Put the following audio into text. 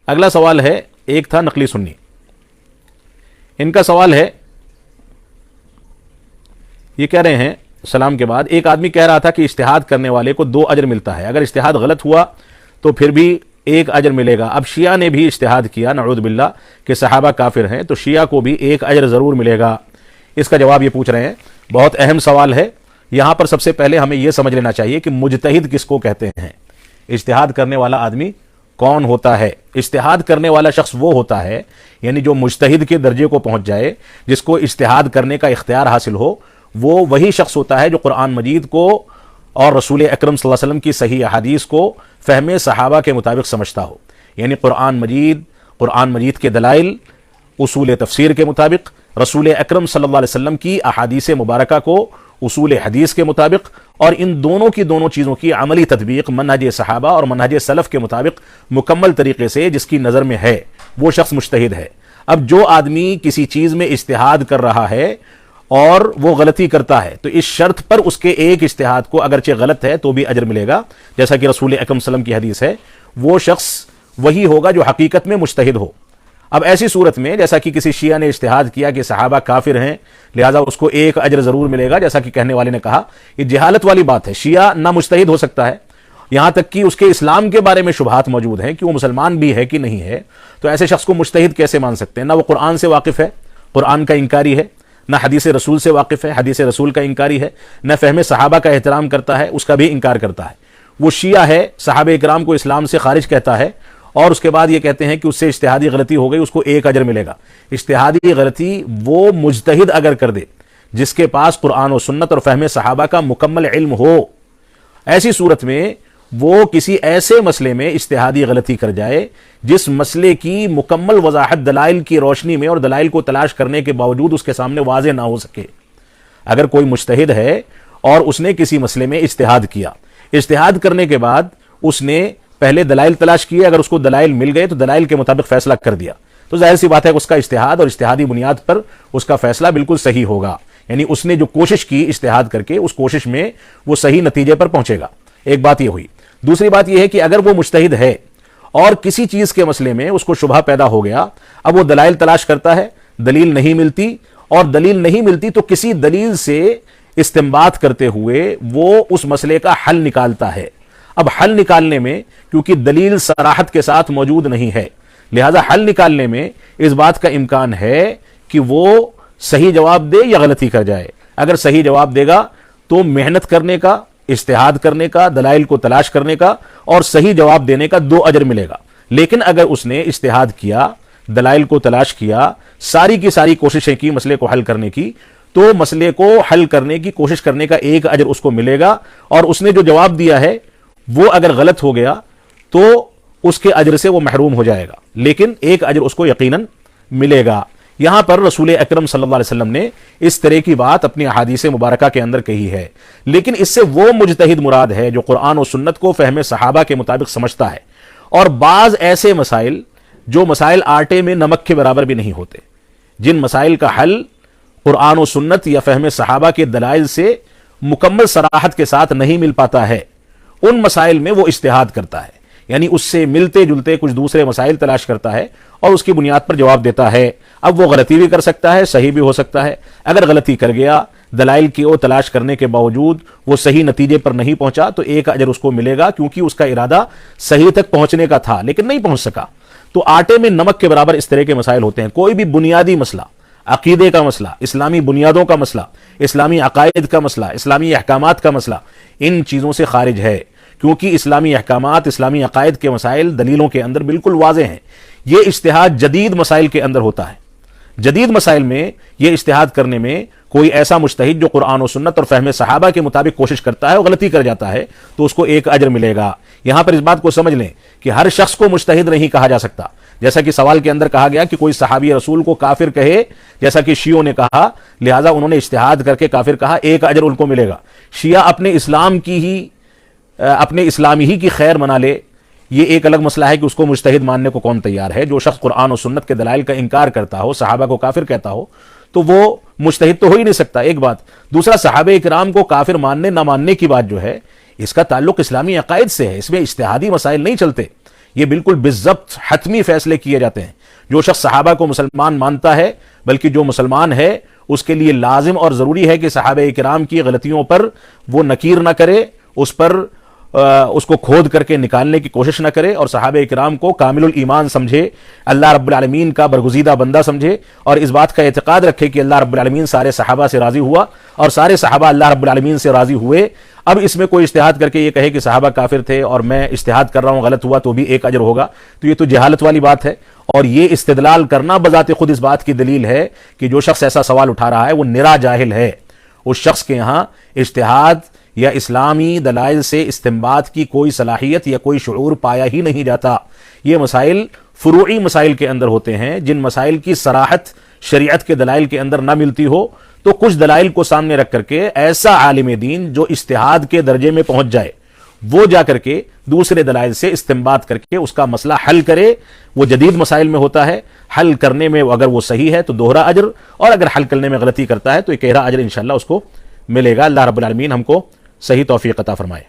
اگلا سوال ہے، ایک تھا نقلی سنی، ان کا سوال ہے، یہ کہہ رہے ہیں سلام کے بعد، ایک آدمی کہہ رہا تھا کہ اجتہاد کرنے والے کو 2 اجر ملتا ہے، اگر اجتہاد غلط ہوا تو پھر بھی 1 اجر ملے گا۔ اب شیعہ نے بھی اجتہاد کیا نعوذ باللہ کہ صحابہ کافر ہیں، تو شیعہ کو بھی 1 اجر ضرور ملے گا۔ اس کا جواب یہ پوچھ رہے ہیں، بہت اہم سوال ہے۔ یہاں پر سب سے پہلے ہمیں یہ سمجھ لینا چاہیے کہ مجتہد کس کو کہتے ہیں، اجتہاد کرنے والا آدمی کون ہوتا ہے۔ اجتہاد کرنے والا شخص وہ ہوتا ہے، یعنی جو مجتہد کے درجے کو پہنچ جائے، جس کو اجتہاد کرنے کا اختیار حاصل ہو، وہ وہی شخص ہوتا ہے جو قرآن مجید کو اور رسول اکرم صلی اللہ علیہ وسلم کی صحیح احادیث کو فہم صحابہ کے مطابق سمجھتا ہو، یعنی قرآن مجید کے دلائل اصول تفسیر کے مطابق، رسول اکرم صلی اللہ علیہ وسلم کی احادیث مبارکہ کو اصول حدیث کے مطابق، اور ان دونوں کی دونوں چیزوں کی عملی تطبیق منہج صحابہ اور منہج سلف کے مطابق مکمل طریقے سے جس کی نظر میں ہے، وہ شخص مجتہد ہے۔ اب جو آدمی کسی چیز میں اجتہاد کر رہا ہے اور وہ غلطی کرتا ہے، تو اس شرط پر اس کے ایک اجتہاد کو اگرچہ غلط ہے تو بھی اجر ملے گا، جیسا کہ رسول اکرم صلی اللہ علیہ وسلم کی حدیث ہے، وہ شخص وہی ہوگا جو حقیقت میں مجتہد ہو۔ اب ایسی صورت میں جیسا کہ کسی شیعہ نے اجتہاد کیا کہ صحابہ کافر ہیں لہذا اس کو 1 اجر ضرور ملے گا، جیسا کہ کہنے والے نے کہا، یہ جہالت والی بات ہے۔ شیعہ نہ مجتہد ہو سکتا ہے، یہاں تک کہ اس کے اسلام کے بارے میں شبہات موجود ہیں کہ وہ مسلمان بھی ہے کہ نہیں ہے، تو ایسے شخص کو مجتہد کیسے مان سکتے ہیں؟ نہ وہ قرآن سے واقف ہے، قرآن کا انکاری ہے، نہ حدیث رسول سے واقف ہے، حدیث رسول کا انکاری ہے، نہ فہم صحابہ کا احترام کرتا ہے، اس کا بھی انکار کرتا ہے۔ وہ شیعہ ہے، صحابہ اکرام کو اسلام سے خارج کہتا ہے، اور اس کے بعد یہ کہتے ہیں کہ اس سے اجتہادی غلطی ہو گئی، اس کو 1 اجر ملے گا۔ اجتہادی غلطی وہ مجتہد اگر کر دے جس کے پاس قرآن و سنت اور فہم صحابہ کا مکمل علم ہو، ایسی صورت میں وہ کسی ایسے مسئلے میں اجتہادی غلطی کر جائے جس مسئلے کی مکمل وضاحت دلائل کی روشنی میں اور دلائل کو تلاش کرنے کے باوجود اس کے سامنے واضح نہ ہو سکے۔ اگر کوئی مجتہد ہے اور اس نے کسی مسئلے میں اجتہاد کیا، اجتہاد کرنے کے بعد اس نے پہلے دلائل تلاش کیے، اگر اس کو دلائل مل گئے تو دلائل کے مطابق فیصلہ کر دیا، تو ظاہر سی بات ہے کہ اس کا اجتہاد اور اجتہادی بنیاد پر اس کا فیصلہ بالکل صحیح ہوگا، یعنی اس نے جو کوشش کی اجتہاد کر کے، اس کوشش میں وہ صحیح نتیجے پر پہنچے گا۔ ایک بات یہ ہوئی۔ دوسری بات یہ ہے کہ اگر وہ مجتہد ہے اور کسی چیز کے مسئلے میں اس کو شبہ پیدا ہو گیا، اب وہ دلائل تلاش کرتا ہے، دلیل نہیں ملتی، اور دلیل نہیں ملتی تو کسی دلیل سے استنباط کرتے ہوئے وہ اس مسئلے کا حل نکالتا ہے۔ اب حل نکالنے میں کیونکہ دلیل صراحت کے ساتھ موجود نہیں ہے، لہذا حل نکالنے میں اس بات کا امکان ہے کہ وہ صحیح جواب دے یا غلطی کر جائے۔ اگر صحیح جواب دے گا تو محنت کرنے کا، اجتہاد کرنے کا، دلائل کو تلاش کرنے کا اور صحیح جواب دینے کا 2 اجر ملے گا۔ لیکن اگر اس نے اجتہاد کیا، دلائل کو تلاش کیا، ساری کی ساری کوششیں کی مسئلے کو حل کرنے کی، تو مسئلے کو حل کرنے کی کوشش کرنے کا 1 اجر اس کو ملے گا، اور اس نے جو جواب دیا ہے وہ اگر غلط ہو گیا تو اس کے اجر سے وہ محروم ہو جائے گا، لیکن 1 اجر اس کو یقیناً ملے گا۔ یہاں پر رسول اکرم صلی اللہ علیہ وسلم نے اس طرح کی بات اپنی احادیث مبارکہ کے اندر کہی ہے، لیکن اس سے وہ مجتہد مراد ہے جو قرآن و سنت کو فہم صحابہ کے مطابق سمجھتا ہے، اور بعض ایسے مسائل جو مسائل آٹے میں نمک کے برابر بھی نہیں ہوتے، جن مسائل کا حل قرآن و سنت یا فہم صحابہ کے دلائل سے مکمل صراحت کے ساتھ نہیں مل پاتا ہے، ان مسائل میں وہ اجتہاد کرتا ہے، یعنی اس سے ملتے جلتے کچھ دوسرے مسائل تلاش کرتا ہے اور اس کی بنیاد پر جواب دیتا ہے۔ اب وہ غلطی بھی کر سکتا ہے، صحیح بھی ہو سکتا ہے۔ اگر غلطی کر گیا، دلائل کی وہ تلاش کرنے کے باوجود وہ صحیح نتیجے پر نہیں پہنچا، تو 1 اجر اس کو ملے گا، کیونکہ اس کا ارادہ صحیح تک پہنچنے کا تھا لیکن نہیں پہنچ سکا۔ تو آٹے میں نمک کے برابر اس طرح کے مسائل ہوتے ہیں۔ کوئی بھی بنیادی مسئلہ، عقیدے کا مسئلہ، اسلامی بنیادوں کا مسئلہ، اسلامی عقائد کا مسئلہ، اسلامی احکامات کا مسئلہ، ان چیزوں سے خارج ہے، کیونکہ اسلامی احکامات، اسلامی عقائد کے مسائل دلیلوں کے اندر بالکل واضح ہیں۔ یہ اجتہاد جدید مسائل کے اندر ہوتا ہے، جدید مسائل میں یہ اجتہاد کرنے میں کوئی ایسا مجتہد جو قرآن و سنت اور فہم صحابہ کے مطابق کوشش کرتا ہے اور غلطی کر جاتا ہے تو اس کو 1 اجر ملے گا۔ یہاں پر اس بات کو سمجھ لیں کہ ہر شخص کو مجتہد نہیں کہا جا سکتا، جیسا کہ سوال کے اندر کہا گیا کہ کوئی صحابی رسول کو کافر کہے، جیسا کہ شیعوں نے کہا، لہذا انہوں نے اجتہاد کر کے کافر کہا، 1 اجر ان کو ملے گا۔ شیعہ اپنے اسلام ہی کی خیر منا لے، یہ ایک الگ مسئلہ ہے کہ اس کو مجتہد ماننے کو کون تیار ہے۔ جو شخص قرآن و سنت کے دلائل کا انکار کرتا ہو، صحابہ کو کافر کہتا ہو، تو وہ مجتہد تو ہو ہی نہیں سکتا، ایک بات۔ دوسرا، صحابہ اکرام کو کافر ماننے نہ ماننے کی بات جو ہے، اس کا تعلق اسلامی عقائد سے ہے، اس میں اجتہادی مسائل نہیں چلتے۔ یہ بالکل بالضبط حتمی فیصلے کیے جاتے ہیں. جو شخص صحابہ کو مسلمان مانتا ہے، بلکہ جو مسلمان ہے، اس کے لیے لازم اور ضروری ہے کہ صحابہ کرام کی غلطیوں پر وہ نکیر نہ کرے، اس کو کھود کر کے نکالنے کی کوشش نہ کرے، اور صحابہ کرام کو کامل الایمان سمجھے، اللہ رب العالمین کا برگزیدہ بندہ سمجھے، اور اس بات کا اعتقاد رکھے کہ اللہ رب العالمین سارے صحابہ سے راضی ہوا اور سارے صحابہ اللہ رب العالمین سے راضی ہوئے. اب اس میں کوئی اجتہاد کر کے یہ کہے کہ صحابہ کافر تھے اور میں اجتہاد کر رہا ہوں، غلط ہوا تو بھی ایک اجر ہوگا، تو یہ تو جہالت والی بات ہے. اور یہ استدلال کرنا بذات خود اس بات کی دلیل ہے کہ جو شخص ایسا سوال اٹھا رہا ہے وہ نرا جاہل ہے. اس شخص کے یہاں اجتہاد یا اسلامی دلائل سے استنباط کی کوئی صلاحیت یا کوئی شعور پایا ہی نہیں جاتا. یہ مسائل فروعی مسائل کے اندر ہوتے ہیں، جن مسائل کی صراحت شریعت کے دلائل کے اندر نہ ملتی ہو، تو کچھ دلائل کو سامنے رکھ کر کے ایسا عالم دین جو اجتہاد کے درجے میں پہنچ جائے، وہ جا کر کے دوسرے دلائل سے استنباط کر کے اس کا مسئلہ حل کرے. وہ جدید مسائل میں ہوتا ہے، حل کرنے میں اگر وہ صحیح ہے تو دوہرا اجر، اور اگر حل کرنے میں غلطی کرتا ہے تو ایک گہرا اجر انشاءاللہ اس کو ملے گا. اللہ رب العالمین ہم کو صحیح توفیق عطا فرمائے.